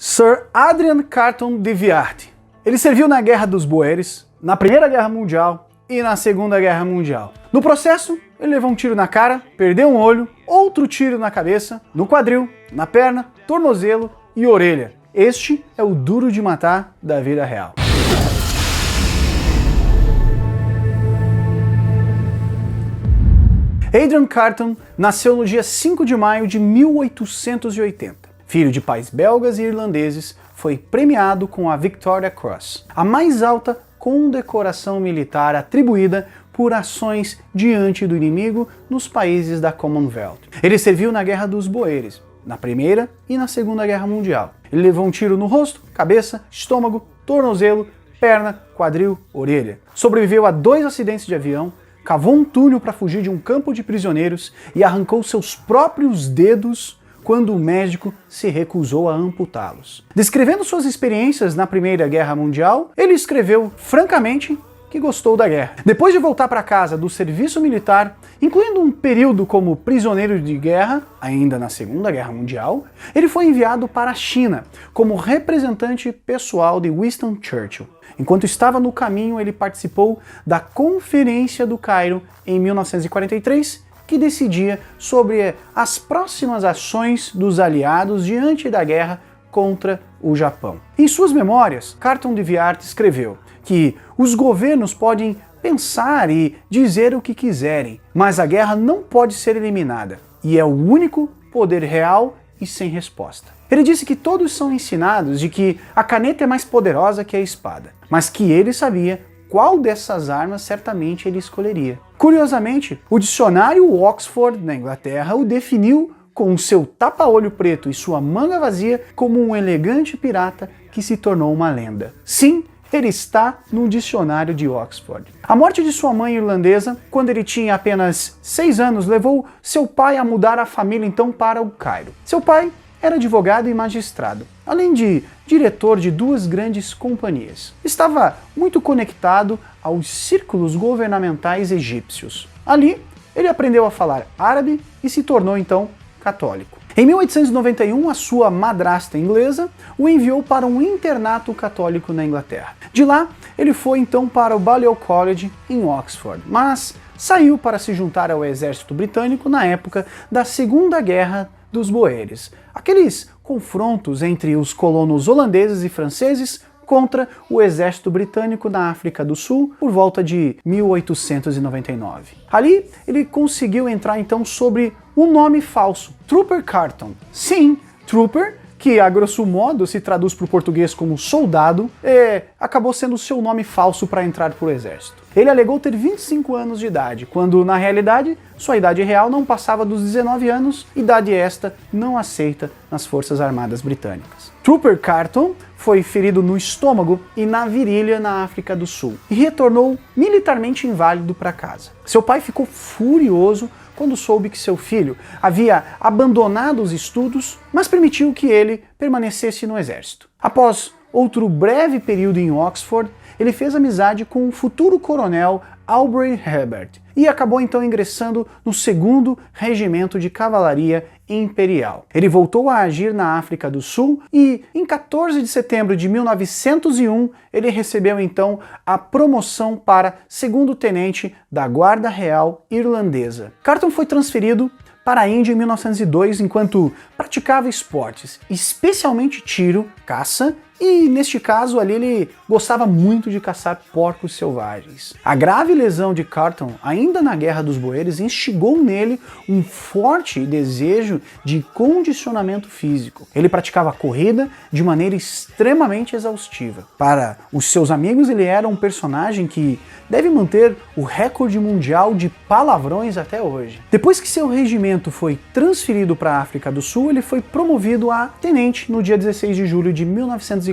Sir Adrian Carton de Wiart. Ele serviu na Guerra dos Boeres, na Primeira Guerra Mundial e na Segunda Guerra Mundial. No processo, ele levou um tiro na cara, perdeu um olho, outro tiro na cabeça, no quadril, na perna, tornozelo e orelha. Este é o duro de matar da vida real. Adrian Carton nasceu no dia 5 de maio de 1880. Filho de pais belgas e irlandeses, foi premiado com a Victoria Cross, a mais alta condecoração militar atribuída por ações diante do inimigo nos países da Commonwealth. Ele serviu na Guerra dos Boeres, na Primeira e na Segunda Guerra Mundial. Ele levou um tiro no rosto, cabeça, estômago, tornozelo, perna, quadril, orelha. Sobreviveu a 2 acidentes de avião, cavou um túnel para fugir de um campo de prisioneiros e arrancou seus próprios dedos quando o médico se recusou a amputá-los. Descrevendo suas experiências na Primeira Guerra Mundial, ele escreveu francamente que gostou da guerra. Depois de voltar para casa do serviço militar, incluindo um período como prisioneiro de guerra, ainda na Segunda Guerra Mundial, ele foi enviado para a China como representante pessoal de Winston Churchill. Enquanto estava no caminho, ele participou da Conferência do Cairo em 1943, que decidia sobre as próximas ações dos aliados diante da guerra contra o Japão. Em suas memórias, Carton de Wiart escreveu que os governos podem pensar e dizer o que quiserem, mas a guerra não pode ser eliminada, e é o único poder real e sem resposta. Ele disse que todos são ensinados de que a caneta é mais poderosa que a espada, mas que ele sabia qual dessas armas certamente ele escolheria. Curiosamente, o dicionário Oxford, na Inglaterra, o definiu com seu tapa-olho preto e sua manga vazia como um elegante pirata que se tornou uma lenda. Sim, ele está no dicionário de Oxford. A morte de sua mãe irlandesa, quando ele tinha apenas 6 anos, levou seu pai a mudar a família então para o Cairo. Seu pai era advogado e magistrado, além de diretor de 2 grandes companhias. Estava muito conectado aos círculos governamentais egípcios. Ali, ele aprendeu a falar árabe e se tornou então católico. Em 1891, a sua madrasta inglesa o enviou para um internato católico na Inglaterra. De lá, ele foi então para o Balliol College em Oxford, mas saiu para se juntar ao exército britânico na época da Segunda Guerra dos Boeres, aqueles confrontos entre os colonos holandeses e franceses contra o exército britânico na África do Sul por volta de 1899. Ali, ele conseguiu entrar então sobre um nome falso, Trooper Carton. Sim, Trooper, que a grosso modo se traduz para o português como soldado, acabou sendo seu nome falso para entrar para o exército. Ele alegou ter 25 anos de idade, quando na realidade sua idade real não passava dos 19 anos, idade esta não aceita nas Forças Armadas Britânicas. Trooper Carton foi ferido no estômago e na virilha na África do Sul e retornou militarmente inválido para casa. Seu pai ficou furioso quando soube que seu filho havia abandonado os estudos, mas permitiu que ele permanecesse no exército. Após outro breve período em Oxford, ele fez amizade com o futuro coronel Aubrey Herbert e acabou então ingressando no 2º Regimento de Cavalaria Imperial. Ele voltou a agir na África do Sul e, em 14 de setembro de 1901, ele recebeu então a promoção para 2º Tenente da Guarda Real Irlandesa. Carton foi transferido para a Índia em 1902 enquanto praticava esportes, especialmente tiro, caça, e neste caso ali ele gostava muito de caçar porcos selvagens. A grave lesão de Carton, ainda na Guerra dos Boeres, instigou nele um forte desejo de condicionamento físico. Ele praticava corrida de maneira extremamente exaustiva. Para os seus amigos, ele era um personagem que deve manter o recorde mundial de palavrões até hoje. Depois que seu regimento foi transferido para a África do Sul, ele foi promovido a tenente no dia 16 de julho de 1904.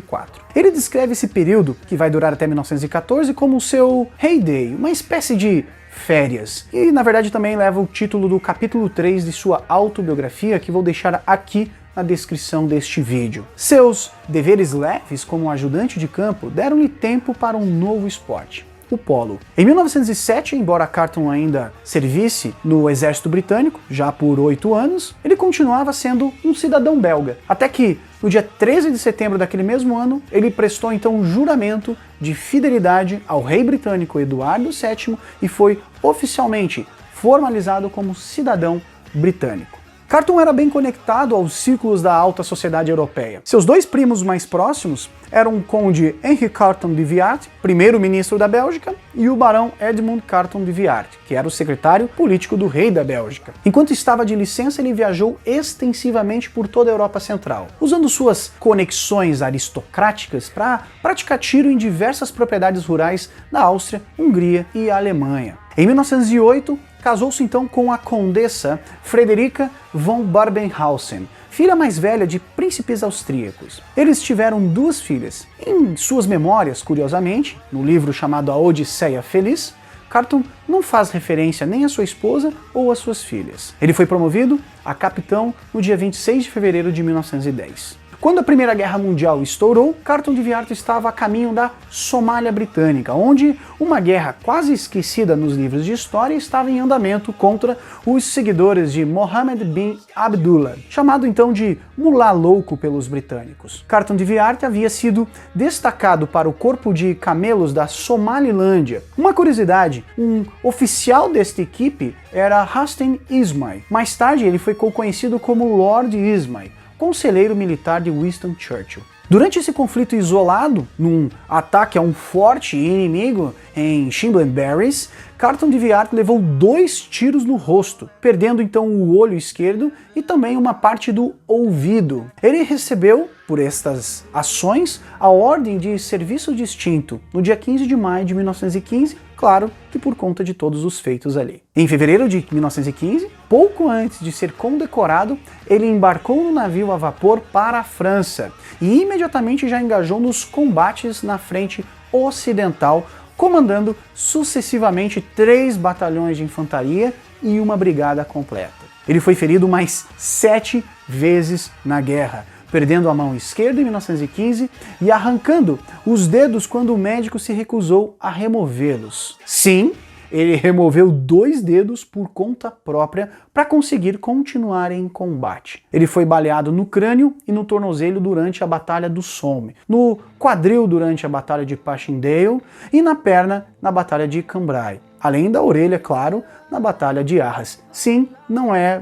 Ele descreve esse período, que vai durar até 1914, como seu heyday, uma espécie de férias. E na verdade também leva o título do capítulo 3 de sua autobiografia, que vou deixar aqui na descrição deste vídeo. Seus deveres leves como ajudante de campo deram-lhe tempo para um novo esporte. o polo. Em 1907, embora Carton ainda servisse no exército britânico, já por 8 anos, ele continuava sendo um cidadão belga, até que no dia 13 de setembro daquele mesmo ano, ele prestou então um juramento de fidelidade ao rei britânico Eduardo VII e foi oficialmente formalizado como cidadão britânico. Carton era bem conectado aos círculos da alta sociedade europeia. Seus dois primos mais próximos eram o conde Henri Carton de Viart, primeiro-ministro da Bélgica, e o barão Edmond Carton de Viart, que era o secretário político do rei da Bélgica. Enquanto estava de licença, ele viajou extensivamente por toda a Europa Central, usando suas conexões aristocráticas para praticar tiro em diversas propriedades rurais da Áustria, Hungria e Alemanha. Em 1908, casou-se então com a condessa Frederica von Barbenhausen, filha mais velha de príncipes austríacos. Eles tiveram 2 filhas. Em suas memórias, curiosamente, no livro chamado A Odisseia Feliz, Carton não faz referência nem à sua esposa ou às suas filhas. Ele foi promovido a capitão no dia 26 de fevereiro de 1910. Quando a Primeira Guerra Mundial estourou, Carton de Viart estava a caminho da Somália Britânica, onde uma guerra quase esquecida nos livros de história estava em andamento contra os seguidores de Mohammed bin Abdullah, chamado então de Mullah Louco pelos britânicos. Carton de Viart havia sido destacado para o corpo de camelos da Somalilândia. Uma curiosidade, um oficial desta equipe era Hastings Ismay. Mais tarde ele foi conhecido como Lord Ismay, conselheiro militar de Winston Churchill. Durante esse conflito isolado, num ataque a um forte inimigo em Chimblenberries, Carton de Viart levou 2 tiros no rosto, perdendo então o olho esquerdo e também uma parte do ouvido. Ele recebeu, por estas ações, a Ordem de Serviço Distinto no dia 15 de maio de 1915, claro que por conta de todos os feitos ali. Em fevereiro de 1915, pouco antes de ser condecorado, ele embarcou no navio a vapor para a França e imediatamente já engajou nos combates na frente ocidental, comandando sucessivamente 3 batalhões de infantaria e uma brigada completa. Ele foi ferido mais 7 vezes na guerra, perdendo a mão esquerda em 1915 e arrancando os dedos quando o médico se recusou a removê-los. Sim, ele removeu 2 dedos por conta própria para conseguir continuar em combate. Ele foi baleado no crânio e no tornozelo durante a Batalha do Somme, no quadril durante a Batalha de Passchendaele e na perna na Batalha de Cambrai. Além da orelha, claro, na Batalha de Arras.Sim,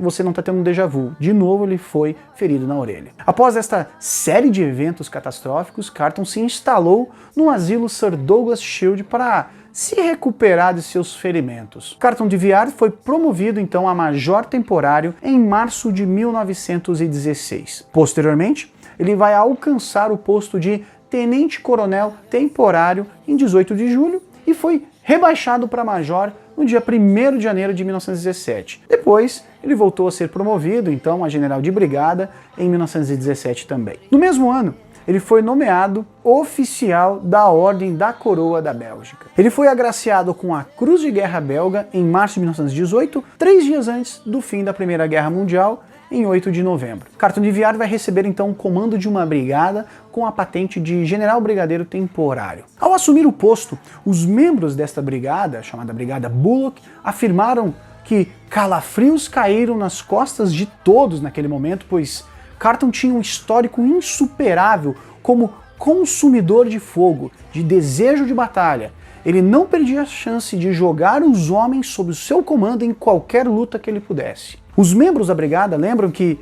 você não está tendo um déjà vu. De novo, ele foi ferido na orelha. Após esta série de eventos catastróficos, Carton se instalou no asilo Sir Douglas Shield para se recuperar de seus ferimentos. Carton de Viart foi promovido então a major temporário em março de 1916. Posteriormente, ele vai alcançar o posto de tenente-coronel temporário em 18 de julho e foi rebaixado para major no dia 1º de janeiro de 1917. Depois, ele voltou a ser promovido então a general de brigada em 1917 também. No mesmo ano, ele foi nomeado oficial da Ordem da Coroa da Bélgica. Ele foi agraciado com a Cruz de Guerra belga em março de 1918, 3 dias antes do fim da Primeira Guerra Mundial, em 8 de novembro. Carton de Viart vai receber então o comando de uma brigada com a patente de general brigadeiro temporário. Ao assumir o posto, os membros desta brigada, chamada Brigada Bullock, afirmaram que calafrios caíram nas costas de todos naquele momento, pois Carton tinha um histórico insuperável como consumidor de fogo, de desejo de batalha. Ele não perdia a chance de jogar os homens sob o seu comando em qualquer luta que ele pudesse. Os membros da brigada lembram que,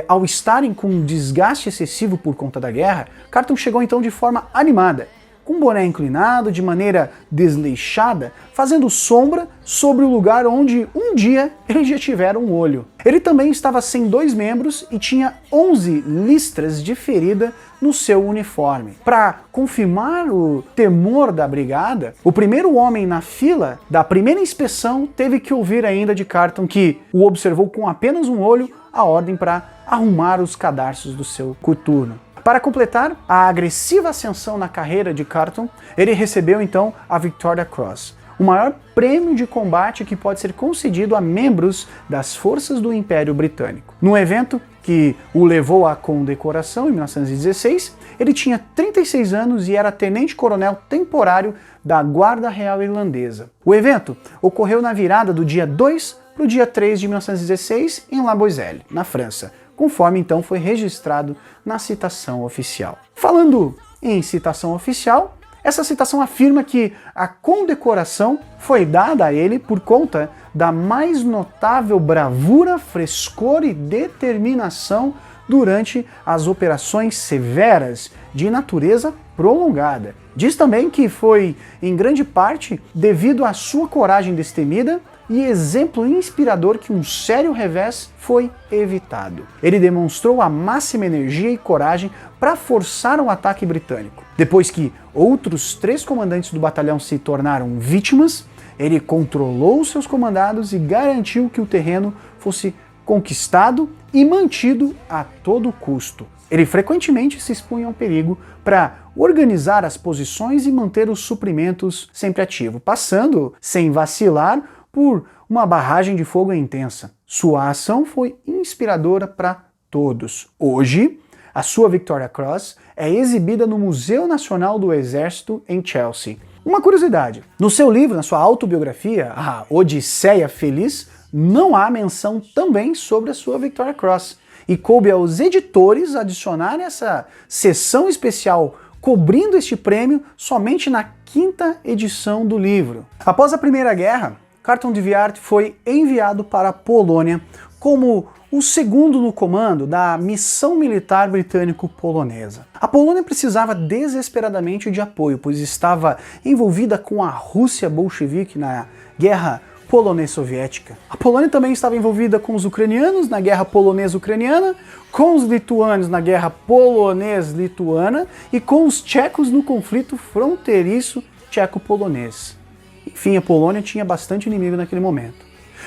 ao estarem com um desgaste excessivo por conta da guerra, Carton chegou então de forma animada, com o boné inclinado, de maneira desleixada, fazendo sombra sobre o lugar onde um dia ele já tivera um olho. Ele também estava sem 2 membros e tinha 11 listras de ferida no seu uniforme. Para confirmar o temor da brigada, o primeiro homem na fila da primeira inspeção teve que ouvir ainda de Carton, que o observou com apenas um olho, a ordem para arrumar os cadarços do seu coturno. Para completar a agressiva ascensão na carreira de Carton, ele recebeu então a Victoria Cross, o maior prêmio de combate que pode ser concedido a membros das forças do Império Britânico. No evento, que o levou à condecoração em 1916, ele tinha 36 anos e era tenente-coronel temporário da Guarda Real Irlandesa. O evento ocorreu na virada do dia 2 para o dia 3 de 1916 em La Boiselle, na França, conforme então foi registrado na citação oficial. Falando em citação oficial, essa citação afirma que a condecoração foi dada a ele por conta da mais notável bravura, frescor e determinação durante as operações severas de natureza prolongada. Diz também que foi, em grande parte, devido à sua coragem destemida e exemplo inspirador que um sério revés foi evitado. Ele demonstrou a máxima energia e coragem para forçar um ataque britânico. Depois que outros 3 comandantes do batalhão se tornaram vítimas, ele controlou seus comandados e garantiu que o terreno fosse conquistado e mantido a todo custo. Ele frequentemente se expunha ao perigo para organizar as posições e manter os suprimentos sempre ativos, passando, sem vacilar, por uma barragem de fogo intensa. Sua ação foi inspiradora para todos. Hoje, a sua Victoria Cross é exibida no Museu Nacional do Exército em Chelsea. Uma curiosidade, no seu livro, na sua autobiografia, A Odisseia Feliz, não há menção também sobre a sua Victoria Cross. E coube aos editores adicionar essa seção especial cobrindo este prêmio somente na 5ª edição do livro. Após a Primeira Guerra, Carleton de Wiart foi enviado para a Polônia como o segundo no comando da missão militar britânico-polonesa. A Polônia precisava desesperadamente de apoio, pois estava envolvida com a Rússia bolchevique na guerra polonês-soviética. A Polônia também estava envolvida com os ucranianos na guerra polonês-ucraniana, com os lituanos na guerra polonês-lituana e com os tchecos no conflito fronteiriço tcheco-polonês. Enfim, a Polônia tinha bastante inimigo naquele momento.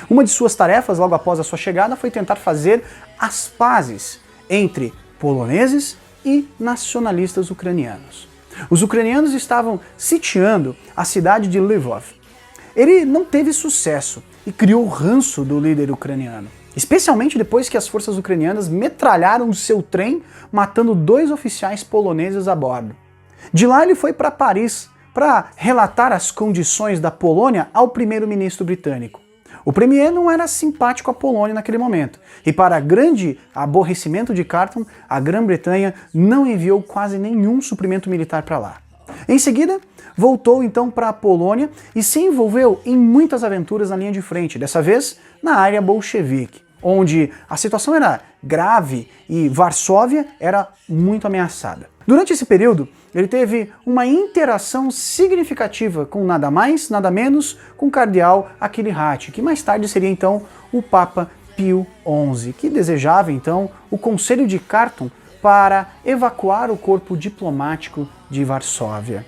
Uma de suas tarefas, logo após a sua chegada, foi tentar fazer as pazes entre poloneses e nacionalistas ucranianos. Os ucranianos estavam sitiando a cidade de Lvov. Ele não teve sucesso e criou ranço do líder ucraniano, especialmente depois que as forças ucranianas metralharam o seu trem, matando 2 oficiais poloneses a bordo. De lá ele foi para Paris para relatar as condições da Polônia ao primeiro-ministro britânico. O premier não era simpático à Polônia naquele momento, e para grande aborrecimento de Carleton, a Grã-Bretanha não enviou quase nenhum suprimento militar para lá. Em seguida, voltou então para a Polônia e se envolveu em muitas aventuras na linha de frente, dessa vez na área bolchevique, onde a situação era grave e Varsóvia era muito ameaçada. Durante esse período, ele teve uma interação significativa com nada mais, nada menos, com o cardeal Aquilissardt, que mais tarde seria então o Papa Pio XI, que desejava então o conselho de Carleton para evacuar o corpo diplomático de Varsóvia.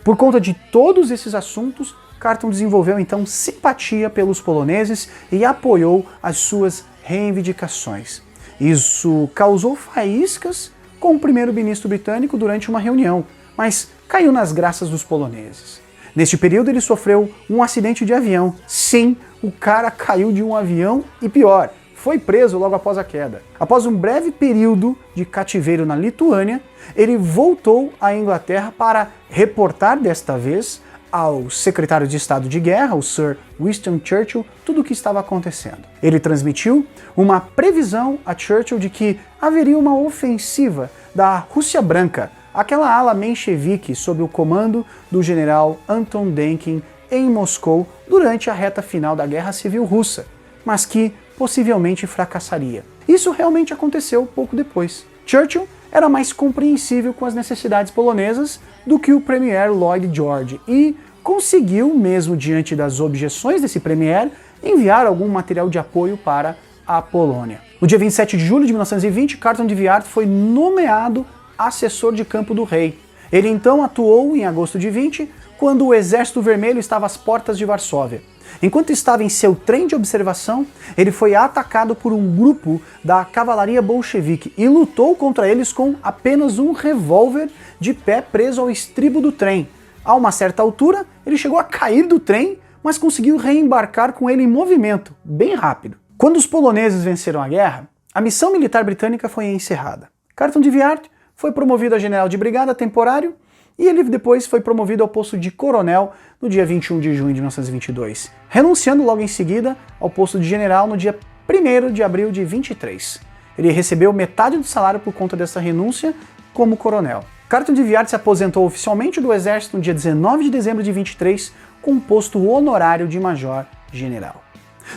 Por conta de todos esses assuntos, Carleton desenvolveu então simpatia pelos poloneses e apoiou as suas reivindicações. Isso causou faíscas com o primeiro-ministro britânico durante uma reunião, mas caiu nas graças dos poloneses. Neste período ele sofreu um acidente de avião. Sim, o cara caiu de um avião e pior, foi preso logo após a queda. Após um breve período de cativeiro na Lituânia, ele voltou à Inglaterra para reportar desta vez ao secretário de Estado de Guerra, o Sir Winston Churchill, tudo o que estava acontecendo. Ele transmitiu uma previsão a Churchill de que haveria uma ofensiva da Rússia Branca, aquela ala menchevique sob o comando do general Anton Denkin em Moscou durante a reta final da Guerra Civil Russa, mas que possivelmente fracassaria. Isso realmente aconteceu pouco depois. Churchill era mais compreensível com as necessidades polonesas do que o premier Lloyd George e conseguiu, mesmo diante das objeções desse premier, enviar algum material de apoio para a Polônia. No dia 27 de julho de 1920, Carleton de Wiart foi nomeado assessor de campo do rei. Ele então atuou em agosto de 20, quando o Exército Vermelho estava às portas de Varsóvia. Enquanto estava em seu trem de observação, ele foi atacado por um grupo da cavalaria bolchevique e lutou contra eles com apenas um revólver de pé preso ao estribo do trem. A uma certa altura, ele chegou a cair do trem, mas conseguiu reembarcar com ele em movimento, bem rápido. Quando os poloneses venceram a guerra, a missão militar britânica foi encerrada. Carleton de Wiart foi promovido a general de brigada temporário e ele depois foi promovido ao posto de coronel no dia 21 de junho de 1922, renunciando logo em seguida ao posto de general no dia 1º de abril de 23. Ele recebeu metade do salário por conta dessa renúncia como coronel. Carleton de Wiart se aposentou oficialmente do exército no dia 19 de dezembro de 23 com um posto honorário de major-general.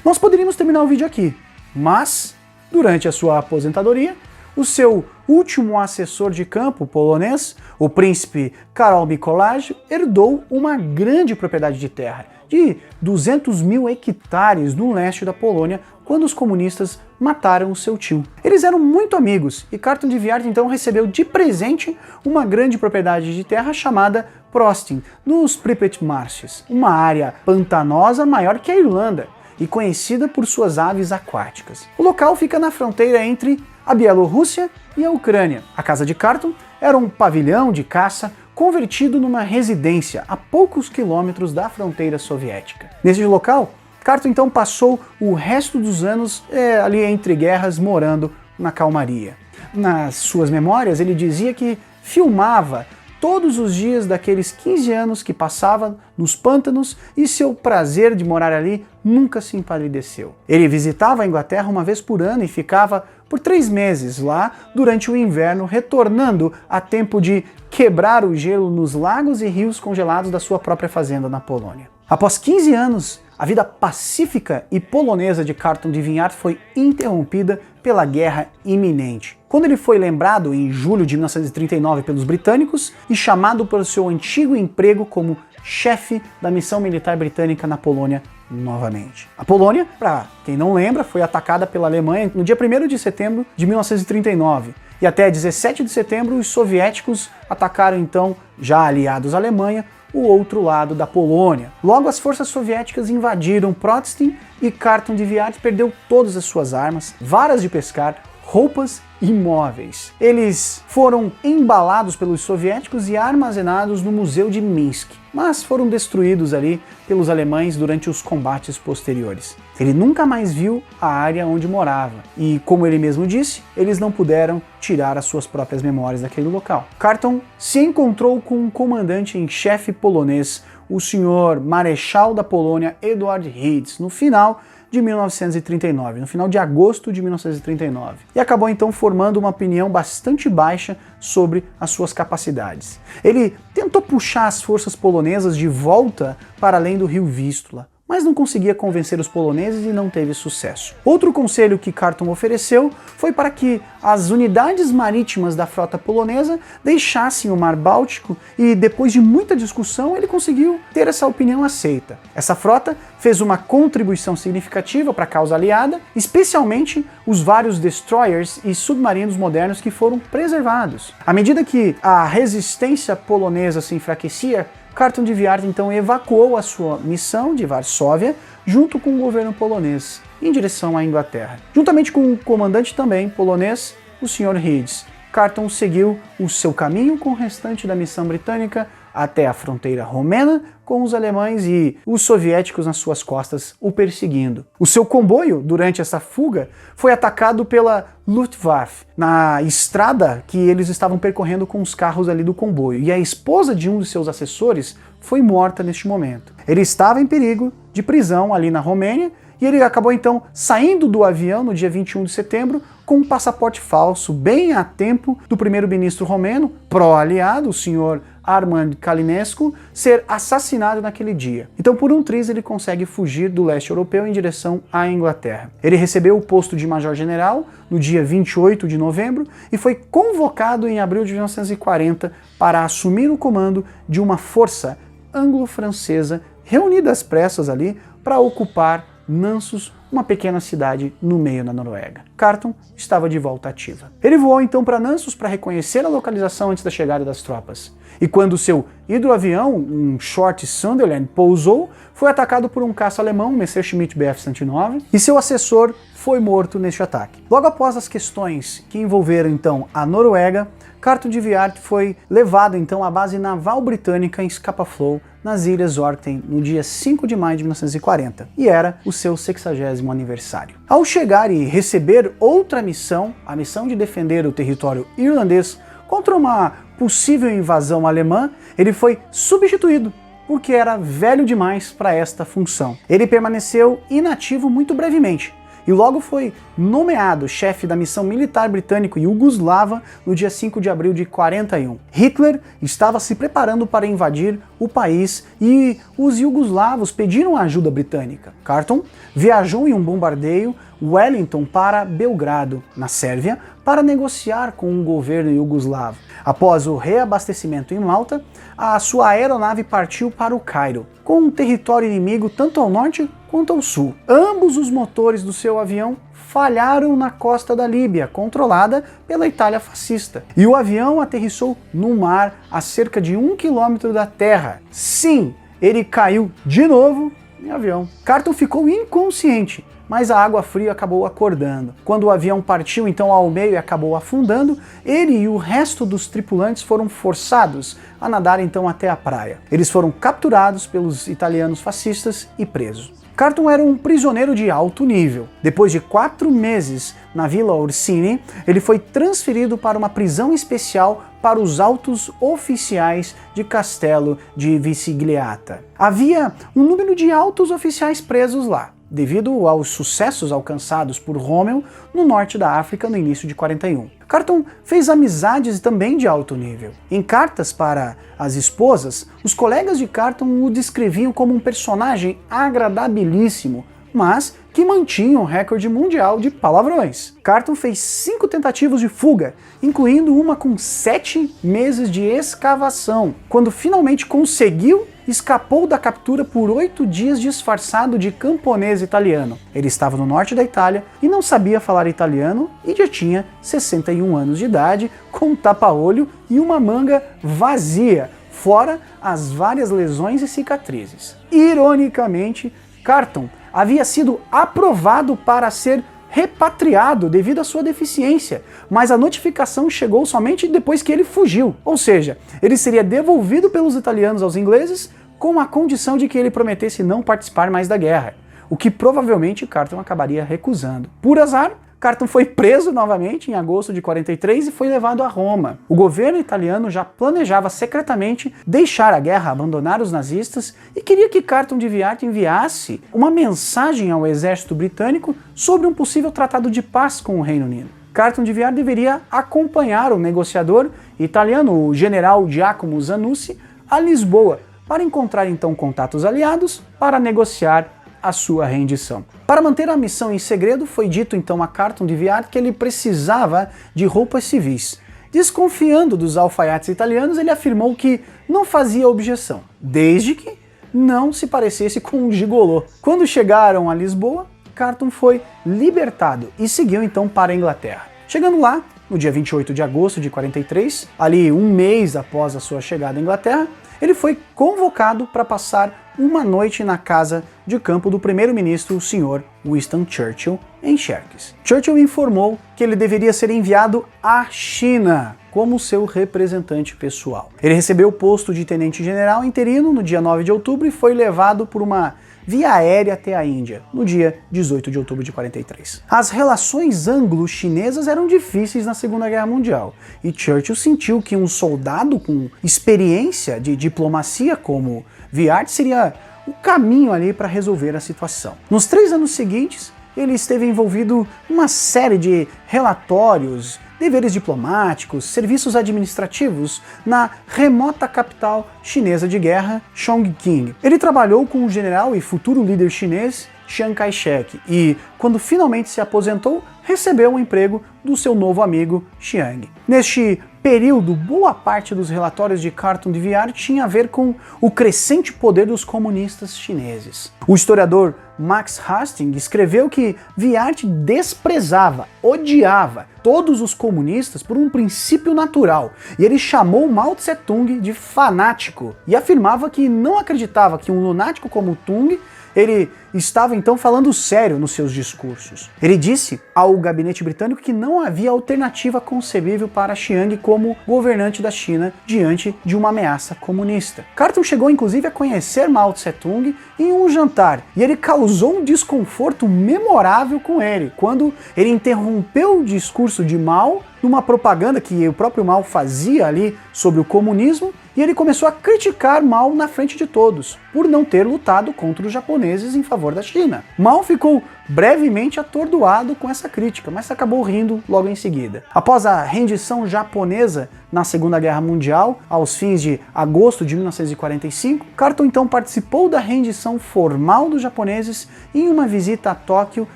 Nós poderíamos terminar o vídeo aqui, mas durante a sua aposentadoria, o seu último assessor de campo polonês, o príncipe Karol Mikołaj, herdou uma grande propriedade de terra, de 200.000 hectares no leste da Polônia, quando os comunistas mataram o seu tio. Eles eram muito amigos e Carleton de Wiart então recebeu de presente uma grande propriedade de terra chamada Prostin, nos Pripyat Marshes, uma área pantanosa maior que a Irlanda e conhecida por suas aves aquáticas. O local fica na fronteira entre a Bielorrússia e a Ucrânia. A casa de Carleton era um pavilhão de caça convertido numa residência a poucos quilômetros da fronteira soviética. Nesse local, Carleton então passou o resto dos anos ali entre guerras morando na calmaria. Nas suas memórias ele dizia que filmava todos os dias daqueles 15 anos que passava nos pântanos e seu prazer de morar ali nunca se empalideceu. Ele visitava a Inglaterra uma vez por ano e ficava por 3 meses lá durante o inverno, retornando a tempo de quebrar o gelo nos lagos e rios congelados da sua própria fazenda na Polônia. Após 15 anos, a vida pacífica e polonesa de Carleton de Wiart foi interrompida pela guerra iminente, quando ele foi lembrado em julho de 1939 pelos britânicos e chamado para o seu antigo emprego como chefe da missão militar britânica na Polônia novamente. A Polônia, para quem não lembra, foi atacada pela Alemanha no dia 1º de setembro de 1939. E até 17 de setembro os soviéticos atacaram então, já aliados à Alemanha, o outro lado da Polônia. Logo as forças soviéticas invadiram Prostin e Carleton de Wiart perdeu todas as suas armas, varas de pescar, roupas e móveis. Eles foram embalados pelos soviéticos e armazenados no Museu de Minsk, mas foram destruídos ali pelos alemães durante os combates posteriores. Ele nunca mais viu a área onde morava e, como ele mesmo disse, eles não puderam tirar as suas próprias memórias daquele local. Carleton se encontrou com um comandante em chefe polonês, o senhor Marechal da Polônia Eduard Heydz, no final de 1939, no final de agosto de 1939, e acabou então formando uma opinião bastante baixa sobre as suas capacidades. Ele tentou puxar as forças polonesas de volta para além do rio Vístula, mas não conseguia convencer os poloneses e não teve sucesso. Outro conselho que Carleton ofereceu foi para que as unidades marítimas da frota polonesa deixassem o Mar Báltico e, depois de muita discussão, ele conseguiu ter essa opinião aceita. Essa frota fez uma contribuição significativa para a causa aliada, especialmente os vários destroyers e submarinos modernos que foram preservados. À medida que a resistência polonesa se enfraquecia, Carleton de Wiart então evacuou a sua missão de Varsóvia junto com o governo polonês em direção à Inglaterra. Juntamente com o comandante também polonês, o Sr. Heydz, Carleton seguiu o seu caminho com o restante da missão britânica até a fronteira romena com os alemães e os soviéticos nas suas costas o perseguindo. O seu comboio, durante essa fuga, foi atacado pela Luftwaffe na estrada que eles estavam percorrendo com os carros ali do comboio, e a esposa de um dos seus assessores foi morta neste momento. Ele estava em perigo de prisão ali na Romênia e ele acabou então saindo do avião no dia 21 de setembro com um passaporte falso, bem a tempo do primeiro-ministro romeno, pró-aliado, o senhor Armand Călinescu, ser assassinado naquele dia. Então, por um triz, ele consegue fugir do leste europeu em direção à Inglaterra. Ele recebeu o posto de major-general no dia 28 de novembro e foi convocado em abril de 1940 para assumir o comando de uma força anglo-francesa reunida às pressas ali para ocupar Nansos, uma pequena cidade no meio da Noruega. Carleton estava de volta ativa. Ele voou então para Nansos para reconhecer a localização antes da chegada das tropas. E quando seu hidroavião, um Short Sunderland, pousou, foi atacado por um caça alemão, um Messerschmitt Bf-109, e seu assessor foi morto neste ataque. Logo após as questões que envolveram então a Noruega, Carton de Wiart foi levado então à base naval britânica em Scapa Flow, nas Ilhas Orkney, no dia 5 de maio de 1940, e era o seu 60º aniversário. Ao chegar e receber outra missão, a missão de defender o território irlandês contra uma possível invasão alemã, ele foi substituído, porque era velho demais para esta função. Ele permaneceu inativo muito brevemente, e logo foi nomeado chefe da missão militar britânico-iugoslava no dia 5 de abril de 41. Hitler estava se preparando para invadir o país e os iugoslavos pediram ajuda britânica. Carton viajou em um bombardeio Wellington para Belgrado, na Sérvia, para negociar com o governo iugoslavo. Após o reabastecimento em Malta, a sua aeronave partiu para o Cairo, com um território inimigo tanto ao norte quanto ao sul. Ambos os motores do seu avião falharam na costa da Líbia, controlada pela Itália fascista. E o avião aterrissou no mar a cerca de 1 quilômetro da terra. Sim, ele caiu de novo em avião. Carton ficou inconsciente, mas a água fria acabou acordando. Quando o avião partiu então ao meio e acabou afundando, ele e o resto dos tripulantes foram forçados a nadar então até a praia. Eles foram capturados pelos italianos fascistas e presos. Carton era um prisioneiro de alto nível. Depois de 4 meses na Vila Orsini, ele foi transferido para uma prisão especial para os altos oficiais de Castelo de Visigliata. Havia um número de altos oficiais presos lá, devido aos sucessos alcançados por Rommel no norte da África no início de 41. Carton fez amizades também de alto nível. Em cartas para as esposas, os colegas de Carton o descreviam como um personagem agradabilíssimo, mas que mantinha um recorde mundial de palavrões. Carton fez 5 tentativas de fuga, incluindo uma com 7 meses de escavação. Quando finalmente conseguiu, escapou da captura por 8 dias disfarçado de camponês italiano. Ele estava no norte da Itália e não sabia falar italiano e já tinha 61 anos de idade, com um tapa-olho e uma manga vazia, fora as várias lesões e cicatrizes. Ironicamente, Carton havia sido aprovado para ser repatriado devido à sua deficiência, mas a notificação chegou somente depois que ele fugiu, ou seja, ele seria devolvido pelos italianos aos ingleses com a condição de que ele prometesse não participar mais da guerra, o que provavelmente Carton acabaria recusando. Por azar, Carton foi preso novamente em agosto de 43 e foi levado a Roma. O governo italiano já planejava secretamente deixar a guerra, abandonar os nazistas e queria que Carton de Wiart enviasse uma mensagem ao exército britânico sobre um possível tratado de paz com o Reino Unido. Carton de Wiart deveria acompanhar o negociador italiano, o general Giacomo Zanussi, a Lisboa, para encontrar então contatos aliados para negociar a sua rendição. Para manter a missão em segredo, foi dito então a Carton de Wiart que ele precisava de roupas civis. Desconfiando dos alfaiates italianos, ele afirmou que não fazia objeção, desde que não se parecesse com um gigolô. Quando chegaram a Lisboa, Carton foi libertado e seguiu então para a Inglaterra. Chegando lá, no dia 28 de agosto de 43, ali um mês após a sua chegada à Inglaterra, ele foi convocado para passar uma noite na casa de campo do primeiro-ministro, o Sr. Winston Churchill, em Xerxes. Churchill informou que ele deveria ser enviado à China como seu representante pessoal. Ele recebeu o posto de tenente-general interino no dia 9 de outubro e foi levado por uma via aérea até a Índia, no dia 18 de outubro de 43. As relações anglo-chinesas eram difíceis na Segunda Guerra Mundial, e Churchill sentiu que um soldado com experiência de diplomacia como Wiart seria o caminho ali para resolver a situação. Nos 3 anos seguintes, ele esteve envolvido em uma série de relatórios, deveres diplomáticos, serviços administrativos na remota capital chinesa de guerra, Chongqing. Ele trabalhou com o general e futuro líder chinês Chiang Kai-shek e, quando finalmente se aposentou, recebeu o emprego do seu novo amigo Chiang. Neste período, boa parte dos relatórios de Carton de Wiart tinha a ver com o crescente poder dos comunistas chineses. O historiador Max Hastings escreveu que Wiart desprezava, odiava todos os comunistas por um princípio natural, e ele chamou Mao Tse-tung de fanático, e afirmava que não acreditava que um lunático como Tung Ele estava então falando sério nos seus discursos. Ele disse ao gabinete britânico que não havia alternativa concebível para Chiang como governante da China diante de uma ameaça comunista. Carton chegou inclusive a conhecer Mao Tse-tung em um jantar, e ele causou um desconforto memorável com ele, quando ele interrompeu o discurso de Mao numa propaganda que o próprio Mao fazia ali sobre o comunismo, e ele começou a criticar Mao na frente de todos, por não ter lutado contra os japoneses em favor da China. Mao ficou brevemente atordoado com essa crítica, mas acabou rindo logo em seguida. Após a rendição japonesa na Segunda Guerra Mundial, aos fins de agosto de 1945, Carton então participou da rendição formal dos japoneses e em uma visita a Tóquio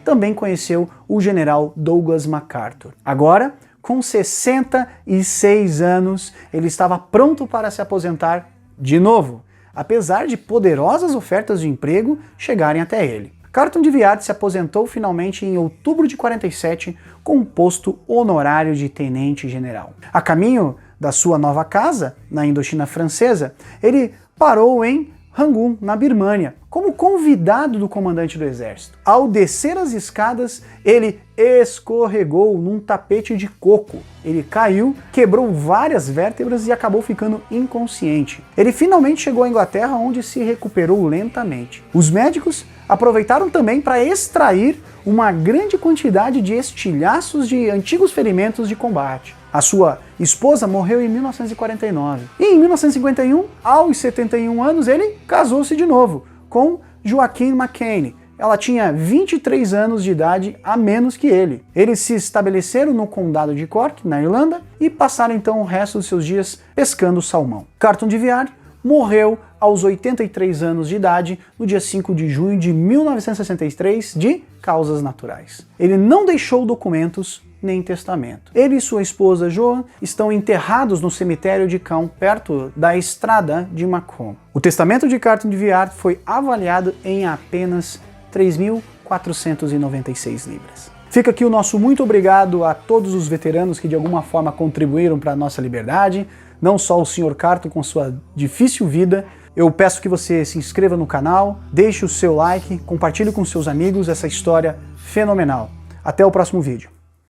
também conheceu o general Douglas MacArthur. Agora, com 66 anos, ele estava pronto para se aposentar de novo, apesar de poderosas ofertas de emprego chegarem até ele. Carton de Wiart se aposentou finalmente em outubro de 47 com um posto honorário de tenente-general. A caminho da sua nova casa, na Indochina Francesa, ele parou em Rangoon, na Birmânia, como convidado do comandante do exército. Ao descer as escadas, ele escorregou num tapete de coco. Ele caiu, quebrou várias vértebras e acabou ficando inconsciente. Ele finalmente chegou à Inglaterra, onde se recuperou lentamente. Os médicos aproveitaram também para extrair uma grande quantidade de estilhaços de antigos ferimentos de combate. A sua esposa morreu em 1949. E em 1951, aos 71 anos, ele casou-se de novo com Joaquin McCain. Ela tinha 23 anos de idade a menos que ele. Eles se estabeleceram no condado de Cork, na Irlanda, e passaram então o resto dos seus dias pescando salmão. Carton de Wiart morreu aos 83 anos de idade no dia 5 de junho de 1963 de causas naturais. Ele não deixou documentos nem testamento. Ele e sua esposa Joan estão enterrados no cemitério de Caen, perto da estrada de Macomb. O testamento de Carton de Wiart foi avaliado em apenas 3.496 libras. Fica aqui o nosso muito obrigado a todos os veteranos que de alguma forma contribuíram para a nossa liberdade, não só o Sr. Carton com sua difícil vida. Eu peço que você se inscreva no canal, deixe o seu like, compartilhe com seus amigos essa história fenomenal. Até o próximo vídeo.